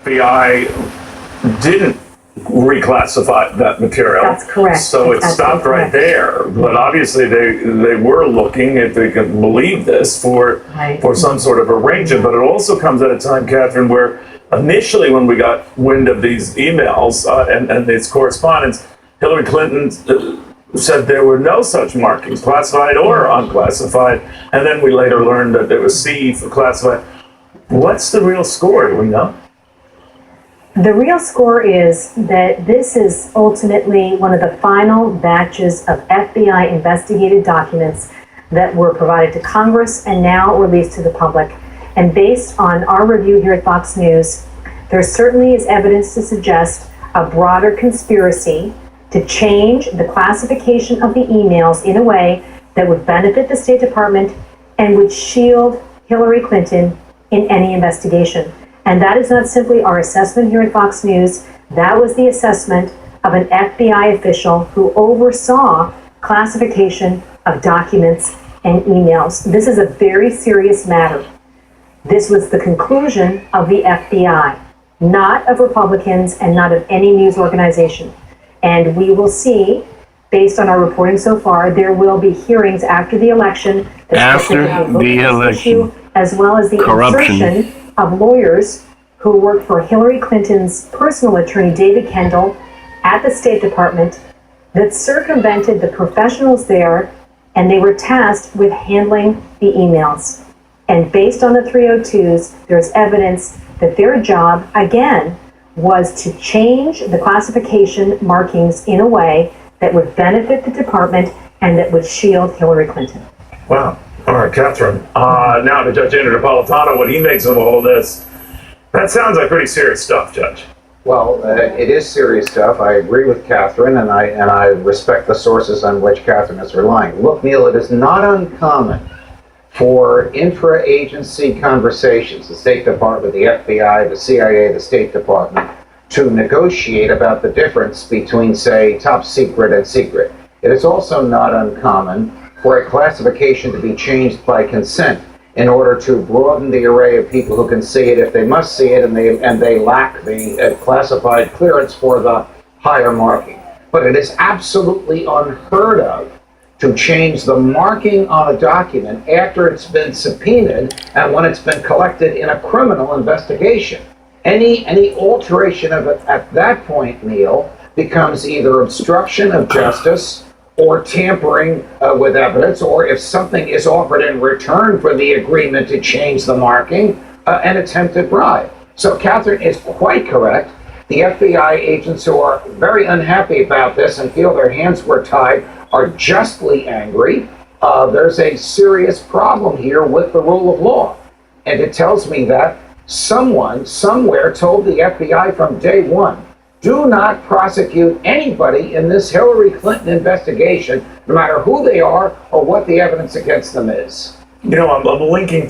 FBI didn't reclassify that material. That's correct. So That's it stopped right correct. there. But obviously they were looking, if they could believe this, for some sort of arrangement. But it also comes at a time, Catherine, where initially when we got wind of these emails and this correspondence, Hillary Clinton said there were no such markings, classified or unclassified. And then we later learned that there was C for classified. What's the real score? Do we know? The real score is that this is ultimately one of the final batches of FBI investigated documents that were provided to Congress and now released to the public. And based on our review here at Fox News, there certainly is evidence to suggest a broader conspiracy to change the classification of the emails in a way that would benefit the State Department and would shield Hillary Clinton in any investigation. And that is not simply our assessment here at Fox News. That was the assessment of an FBI official who oversaw classification of documents and emails. This is a very serious matter. This was the conclusion of the FBI, not of Republicans and not of any news organization. And we will see, based on our reporting so far, there will be hearings after the election. After the election. As well as the insertion of lawyers who worked for Hillary Clinton's personal attorney, David Kendall, at the State Department that circumvented the professionals there, and they were tasked with handling the emails. And based on the 302s, there's evidence that their job, again, was to change the classification markings in a way that would benefit the department and that would shield Hillary Clinton. Wow. All right, Catherine. Now to Judge Andrew Napolitano, what he makes of all of this. That sounds like pretty serious stuff, Judge. Well, it is serious stuff. I agree with Catherine, and I respect the sources on which Catherine is relying. Look, Neil, it is not uncommon for intra-agency conversations, the State Department, the FBI, the CIA, the State Department, to negotiate about the difference between, say, top secret and secret. It is also not uncommon for a classification to be changed by consent in order to broaden the array of people who can see it if they must see it and they lack the classified clearance for the higher marking. But it is absolutely unheard of to change the marking on a document after it's been subpoenaed and when it's been collected in a criminal investigation. Any alteration of it at that point, Neil, becomes either obstruction of justice or tampering with evidence, or if something is offered in return for the agreement to change the marking, an attempted bribe. So Catherine is quite correct. The FBI agents who are very unhappy about this and feel their hands were tied are justly angry. There's a serious problem here with the rule of law. And it tells me that someone somewhere told the FBI from day one, do not prosecute anybody in this Hillary Clinton investigation, no matter who they are or what the evidence against them is. You know, I'm linking